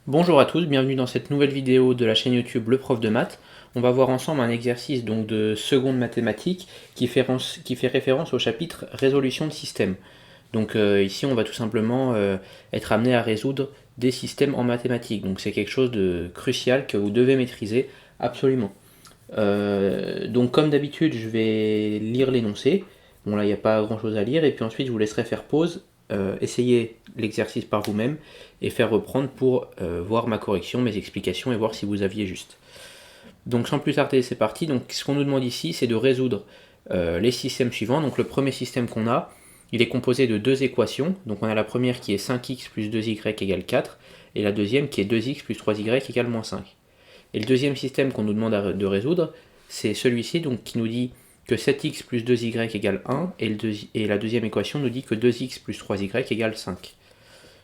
Bonjour à tous, bienvenue dans cette nouvelle vidéo de la chaîne YouTube Le Prof de Maths. On va voir ensemble un exercice donc de seconde mathématiques qui fait référence au chapitre résolution de systèmes. Donc ici on va tout simplement être amené à résoudre des systèmes en mathématiques. Donc c'est quelque chose de crucial que vous devez maîtriser absolument. Donc comme d'habitude je vais lire l'énoncé. Bon là il n'y a pas grand chose à lire et puis ensuite je vous laisserai faire pause. Essayez l'exercice par vous-même et faire reprendre pour voir ma correction, mes explications et voir si vous aviez juste. Donc sans plus tarder, c'est parti. Donc ce qu'on nous demande ici, c'est de résoudre les systèmes suivants. Donc le premier système qu'on a, il est composé de deux équations. Donc on a la première qui est 5x plus 2y égale 4 et la deuxième qui est 2x plus 3y égale moins 5. Et le deuxième système qu'on nous demande de résoudre, c'est celui-ci donc qui nous dit que 7x plus 2y égale 1 et la deuxième équation nous dit que 2x plus 3y égale 5.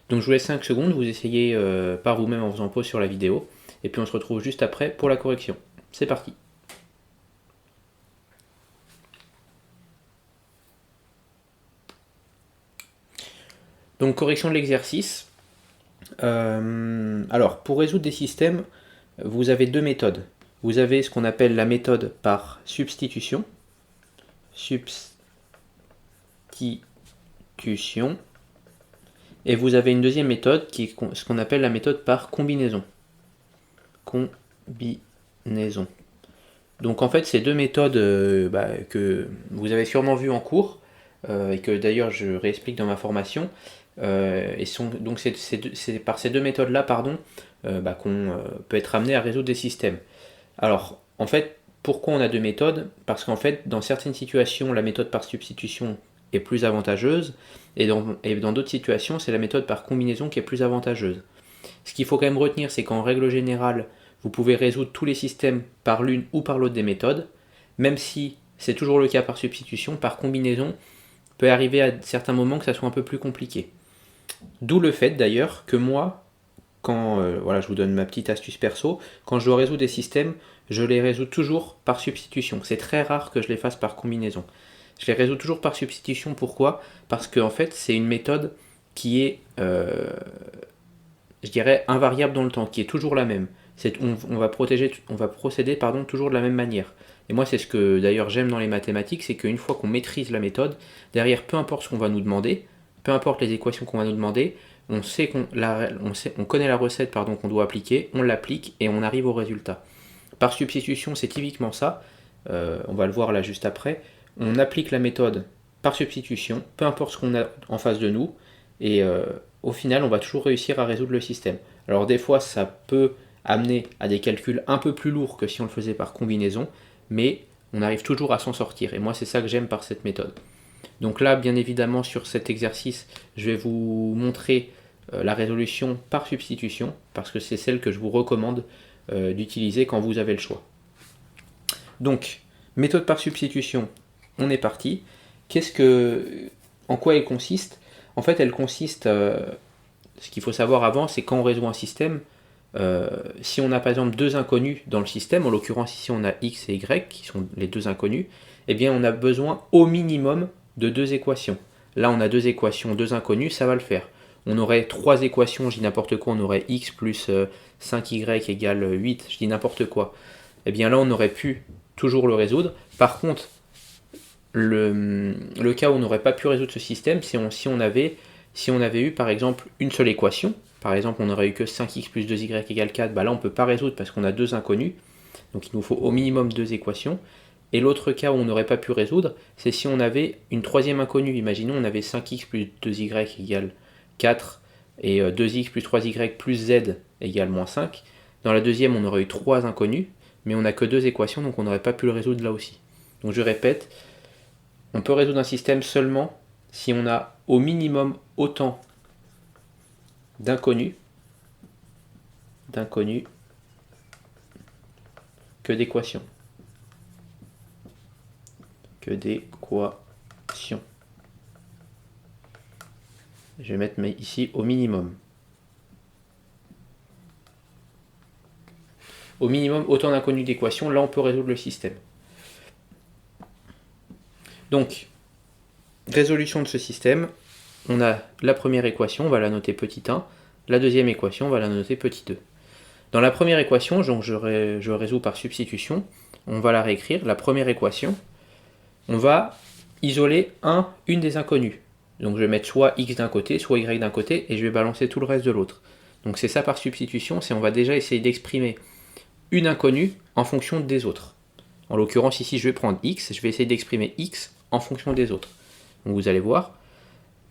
Donc je vous laisse 5 secondes, vous essayez par vous-même en faisant pause sur la vidéo, et puis on se retrouve juste après pour la correction. C'est parti. Donc correction de l'exercice. Alors pour résoudre des systèmes, vous avez deux méthodes. Vous avez ce qu'on appelle la méthode par substitution. Et vous avez une deuxième méthode qui est ce qu'on appelle la méthode par combinaison. Donc en fait, ces deux méthodes que vous avez sûrement vues en cours, et que d'ailleurs je réexplique dans ma formation, donc c'est par ces deux méthodes-là qu'on peut être amené à résoudre des systèmes. Alors, en fait, pourquoi on a deux méthodes? Parce qu'en fait, dans certaines situations, la méthode par substitution est plus avantageuse, et dans d'autres situations, c'est la méthode par combinaison qui est plus avantageuse. Ce qu'il faut quand même retenir, c'est qu'en règle générale, vous pouvez résoudre tous les systèmes par l'une ou par l'autre des méthodes, même si c'est toujours le cas par substitution, par combinaison, peut arriver à certains moments que ça soit un peu plus compliqué. D'où le fait d'ailleurs que moi, quand je vous donne ma petite astuce perso, quand je dois résoudre des systèmes, je les résous toujours par substitution. C'est très rare que je les fasse par combinaison. Je les résous toujours par substitution. Pourquoi? Parce que en fait, c'est une méthode qui est, je dirais, invariable dans le temps, qui est toujours la même. On va procéder toujours de la même manière. Et moi, c'est ce que d'ailleurs j'aime dans les mathématiques, c'est qu'une fois qu'on maîtrise la méthode, derrière, peu importe ce qu'on va nous demander, peu importe les équations qu'on va nous demander, on connaît la recette qu'on doit appliquer, on l'applique et on arrive au résultat. Par substitution, c'est typiquement ça. On va le voir là juste après. On applique la méthode par substitution, peu importe ce qu'on a en face de nous, et au final, on va toujours réussir à résoudre le système. Alors des fois, ça peut amener à des calculs un peu plus lourds que si on le faisait par combinaison, mais on arrive toujours à s'en sortir. Et moi, c'est ça que j'aime par cette méthode. Donc là, bien évidemment, sur cet exercice, je vais vous montrer la résolution par substitution, parce que c'est celle que je vous recommande d'utiliser quand vous avez le choix. Donc, méthode par substitution, on est parti. En quoi elle consiste? En fait, elle consiste, ce qu'il faut savoir avant, c'est quand on résout un système, si on a par exemple deux inconnus dans le système, en l'occurrence ici on a x et y, qui sont les deux inconnus, eh bien on a besoin au minimum de deux équations. Là on a deux équations, deux inconnus, ça va le faire. On aurait trois équations, je dis n'importe quoi, on aurait x plus 5y égale 8, je dis n'importe quoi. Eh bien là on aurait pu toujours le résoudre. Par contre, le cas où on n'aurait pas pu résoudre ce système, si on avait eu par exemple une seule équation, par exemple on n'aurait eu que 5x plus 2y égale 4, là on ne peut pas résoudre parce qu'on a deux inconnus, donc il nous faut au minimum deux équations. Et l'autre cas où on n'aurait pas pu résoudre, c'est si on avait une troisième inconnue. Imaginons on avait 5x plus 2y égale 4 et 2x plus 3y plus z égale moins 5. Dans la deuxième on aurait eu trois inconnus, mais on n'a que deux équations, donc on n'aurait pas pu le résoudre là aussi. Donc je répète, on peut résoudre un système seulement si on a au minimum autant d'inconnus que d'équations. Je vais mettre ici au minimum. Au minimum autant d'inconnus d'équations, là on peut résoudre le système. Donc, résolution de ce système, on a la première équation, on va la noter petit 1, La deuxième équation, on va la noter petit 2. Dans la première équation, donc je résous par substitution, on va la réécrire. La première équation, on va isoler une des inconnues. Donc je vais mettre soit x d'un côté, soit y d'un côté, et je vais balancer tout le reste de l'autre. Donc c'est ça par substitution, c'est on va déjà essayer d'exprimer une inconnue en fonction des autres. En l'occurrence ici je vais prendre x, je vais essayer d'exprimer x en fonction des autres. Donc vous allez voir,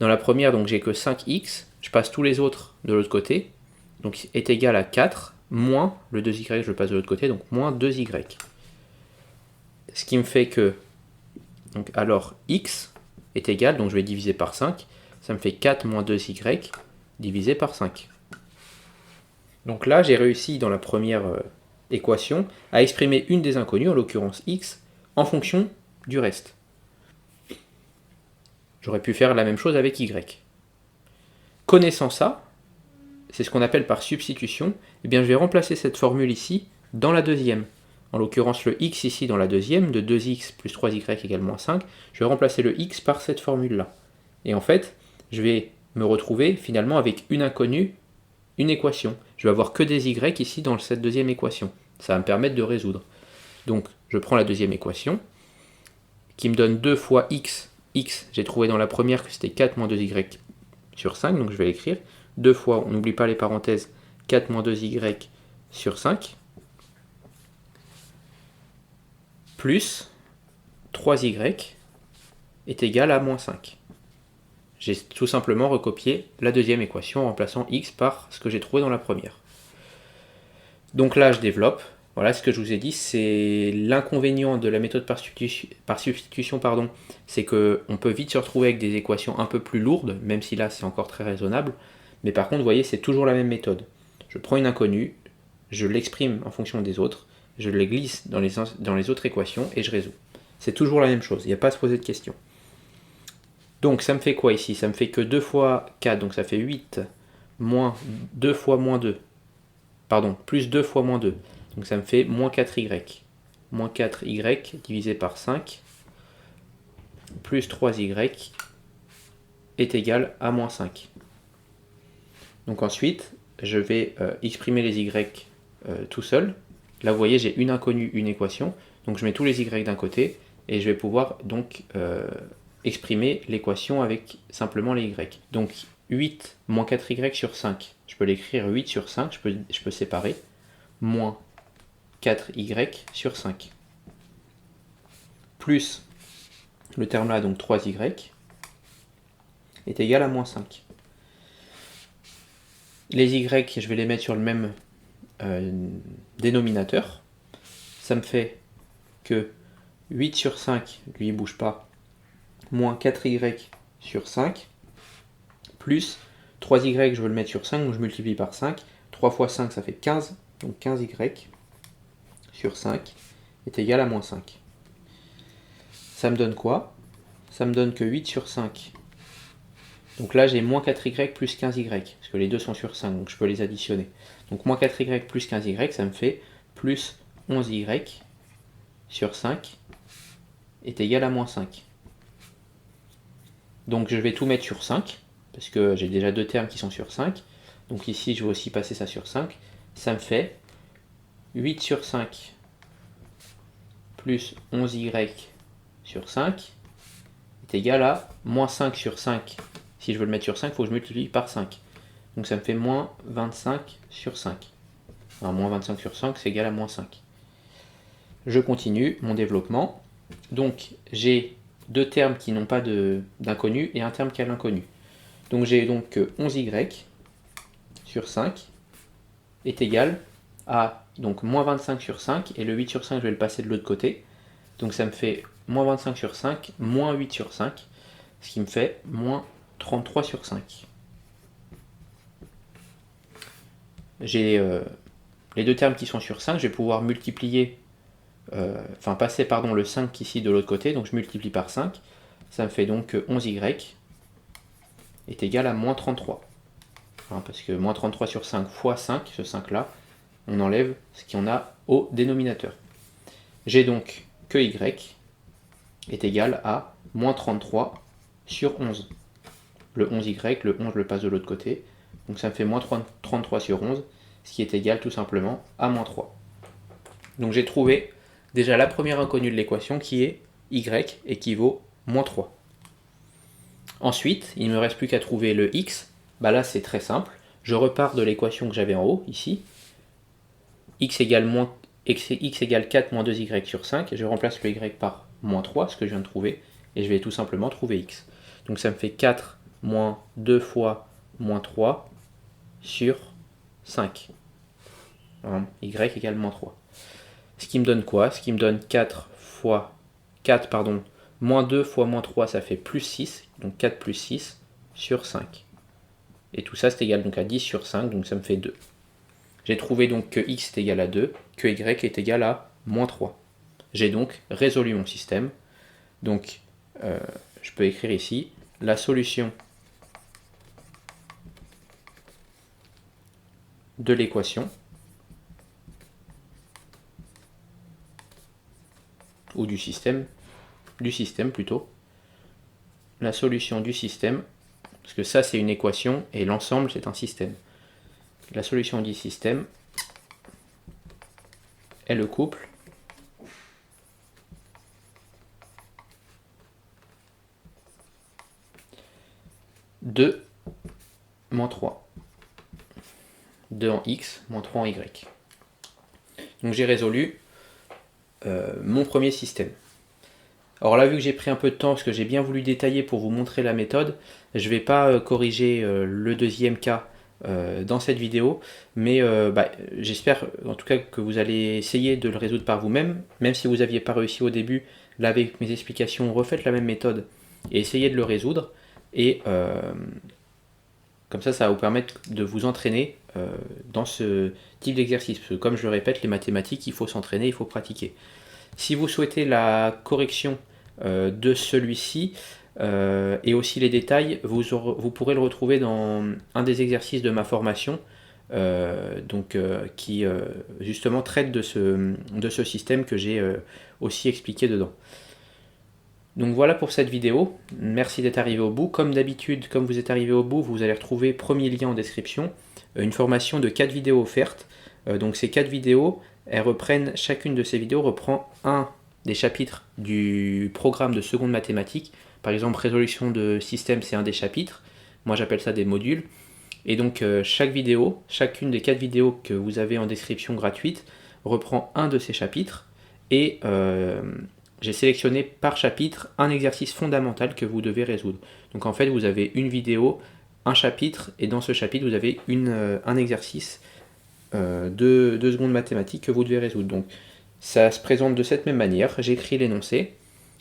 dans la première donc j'ai que 5x, je passe tous les autres de l'autre côté, donc est égal à 4, moins le 2y je le passe de l'autre côté, donc moins 2y. Ce qui me fait que, donc alors x est égal, donc je vais diviser par 5, ça me fait 4 moins 2y divisé par 5. Donc là j'ai réussi dans la première équation à exprimer une des inconnues, en l'occurrence x, en fonction du reste. J'aurais pu faire la même chose avec y. Connaissant ça, c'est ce qu'on appelle par substitution, eh bien je vais remplacer cette formule ici dans la deuxième. En l'occurrence le x ici dans la deuxième, de 2x plus 3y égale moins 5, je vais remplacer le x par cette formule-là. Et en fait, je vais me retrouver finalement avec une inconnue, une équation. Je vais avoir que des y ici dans cette deuxième équation. Ça va me permettre de résoudre. Donc je prends la deuxième équation, qui me donne 2 fois x. X, j'ai trouvé dans la première que c'était 4 moins 2y sur 5, donc je vais l'écrire. 2 fois, on n'oublie pas les parenthèses, 4 moins 2y sur 5, plus 3y est égal à moins 5. J'ai tout simplement recopié la deuxième équation en remplaçant x par ce que j'ai trouvé dans la première. Donc là, je développe. Voilà ce que je vous ai dit, c'est l'inconvénient de la méthode par substitution, c'est qu'on peut vite se retrouver avec des équations un peu plus lourdes, même si là c'est encore très raisonnable. Mais par contre, vous voyez, c'est toujours la même méthode. Je prends une inconnue, je l'exprime en fonction des autres, je les glisse dans les autres équations et je résous. C'est toujours la même chose, il n'y a pas à se poser de questions. Donc ça me fait quoi ici? Ça me fait que 2 fois 4, donc ça fait 8, moins 2 fois moins 2. Pardon, plus 2 fois moins 2. Donc ça me fait moins 4y. Moins 4y divisé par 5 plus 3y est égal à moins 5. Donc ensuite, je vais exprimer les y tout seul. Là, vous voyez, j'ai une inconnue, une équation. Donc je mets tous les y d'un côté et je vais pouvoir donc exprimer l'équation avec simplement les y. Donc 8 moins 4y sur 5, je peux l'écrire 8 sur 5, je peux séparer, moins 4y sur 5, plus le terme là, donc 3y, est égal à moins 5. Les y, je vais les mettre sur le même dénominateur. Ça me fait que 8 sur 5, lui il ne bouge pas, moins 4y sur 5, plus 3y, je veux le mettre sur 5, donc je multiplie par 5. 3 fois 5, ça fait 15, donc 15y sur 5 est égal à moins 5. Ça me donne quoi? Ça me donne que 8 sur 5. Donc là, j'ai moins 4y plus 15y, parce que les deux sont sur 5, donc je peux les additionner. Donc moins 4y plus 15y, ça me fait plus 11y sur 5 est égal à moins 5. Donc je vais tout mettre sur 5, parce que j'ai déjà deux termes qui sont sur 5. Donc ici, je vais aussi passer ça sur 5. Ça me fait 8 sur 5 plus 11y sur 5 est égal à moins 5 sur 5. Si je veux le mettre sur 5, il faut que je multiplie par 5. Donc ça me fait moins 25 sur 5. Alors, moins 25 sur 5, c'est égal à moins 5. Je continue mon développement. Donc j'ai deux termes qui n'ont pas d'inconnu et un terme qui a l'inconnu. Donc j'ai donc que 11y sur 5 est égal à donc moins 25 sur 5, et le 8 sur 5 je vais le passer de l'autre côté. Donc ça me fait moins 25 sur 5, moins 8 sur 5, ce qui me fait moins 33 sur 5. J'ai les deux termes qui sont sur 5, je vais pouvoir multiplier, passer le 5 ici de l'autre côté, donc je multiplie par 5, ça me fait donc que 11y est égal à moins 33. Parce que moins 33 sur 5 fois 5, ce 5 là, on enlève ce qu'il y en a au dénominateur. J'ai donc que y est égal à moins 33 sur 11. Le 11y, le 11 je le passe de l'autre côté, Donc ça me fait moins 33 sur 11, ce qui est égal tout simplement à moins 3. Donc j'ai trouvé déjà la première inconnue de l'équation qui est y équivaut moins 3. Ensuite, il ne me reste plus qu'à trouver le x. Bah là c'est très simple. Je repars de l'équation que j'avais en haut, ici. X égale 4 moins 2y sur 5. Je remplace le y par moins 3, ce que je viens de trouver. Et je vais tout simplement trouver x. Donc ça me fait 4 moins 2 fois moins 3 sur 5. Alors, y égale moins 3. Ce qui me donne quoi? Ce qui me donne 4 fois 4, pardon, moins 2 fois moins 3, ça fait plus 6. Donc 4 plus 6 sur 5. Et tout ça, c'est égal donc à 10 sur 5, donc ça me fait 2. J'ai trouvé donc que x est égal à 2, que y est égal à moins 3. J'ai donc résolu mon système. Donc, je peux écrire ici la solution de l'équation, ou du système plutôt, la solution du système, parce que ça c'est une équation et l'ensemble c'est un système. La solution du système est le couple de moins 3. 2 en x, moins 3 en y. Donc j'ai résolu mon premier système. Alors là, vu que j'ai pris un peu de temps, parce que j'ai bien voulu détailler pour vous montrer la méthode, je ne vais pas corriger le deuxième cas dans cette vidéo, mais j'espère en tout cas que vous allez essayer de le résoudre par vous-même, même si vous n'aviez pas réussi au début. Là, avec mes explications, refaites la même méthode et essayez de le résoudre, et comme ça va vous permettre de vous entraîner dans ce type d'exercice, parce que comme je le répète, les mathématiques, il faut s'entraîner, il faut pratiquer. Si vous souhaitez la correction de celui-ci et aussi les détails, vous pourrez le retrouver dans un des exercices de ma formation qui justement traite de ce système que j'ai aussi expliqué dedans. Donc voilà pour cette vidéo, merci d'être arrivé au bout. Comme d'habitude, comme vous êtes arrivé au bout, vous allez retrouver, premier lien en description, une formation de 4 vidéos offertes. Donc ces 4 vidéos, chacune de ces vidéos reprend un des chapitres du programme de seconde mathématiques. Par exemple, résolution de système, c'est un des chapitres. Moi j'appelle ça des modules. Et donc chacune des 4 vidéos que vous avez en description gratuite, reprend un de ces chapitres. Et j'ai sélectionné par chapitre un exercice fondamental que vous devez résoudre. Donc en fait, vous avez une vidéo, un chapitre, et dans ce chapitre, vous avez un exercice de seconde mathématiques que vous devez résoudre. Donc ça se présente de cette même manière. J'écris l'énoncé,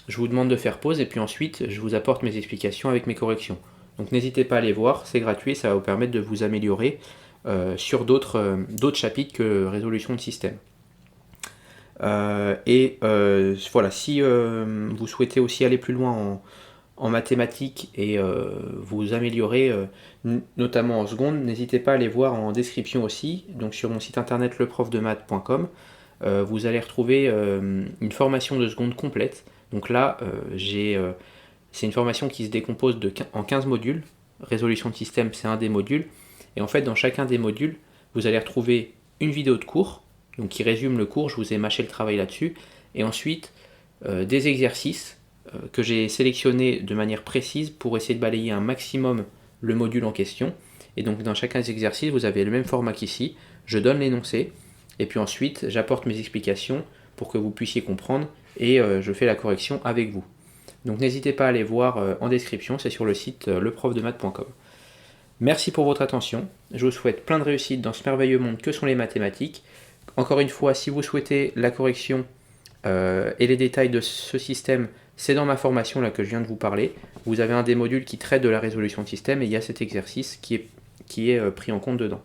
je vous demande de faire pause, et puis ensuite, je vous apporte mes explications avec mes corrections. Donc n'hésitez pas à les voir, c'est gratuit, ça va vous permettre de vous améliorer sur d'autres chapitres que résolution de système. Voilà, si vous souhaitez aussi aller plus loin en mathématiques et vous améliorer, notamment en seconde, n'hésitez pas à aller voir en description aussi, donc sur mon site internet leprofdemaths.com, vous allez retrouver une formation de seconde complète. Donc là, c'est une formation qui se décompose en 15 modules. Résolution de système, c'est un des modules. Et en fait, dans chacun des modules, vous allez retrouver une vidéo de cours, donc qui résume le cours, je vous ai mâché le travail là-dessus, et ensuite des exercices que j'ai sélectionnés de manière précise pour essayer de balayer un maximum le module en question. Et donc dans chacun des exercices, vous avez le même format qu'ici, je donne l'énoncé, et puis ensuite j'apporte mes explications pour que vous puissiez comprendre, et je fais la correction avec vous. Donc n'hésitez pas à aller voir en description, c'est sur le site leprofdemaths.com. Merci pour votre attention, je vous souhaite plein de réussite dans ce merveilleux monde que sont les mathématiques. Encore une fois, si vous souhaitez la correction et les détails de ce système, c'est dans ma formation là que je viens de vous parler. Vous avez un des modules qui traite de la résolution de système et il y a cet exercice qui est pris en compte dedans.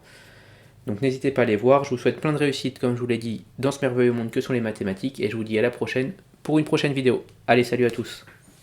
Donc n'hésitez pas à les voir, je vous souhaite plein de réussite comme je vous l'ai dit dans ce merveilleux monde que sont les mathématiques et je vous dis à la prochaine pour une prochaine vidéo. Allez, salut à tous!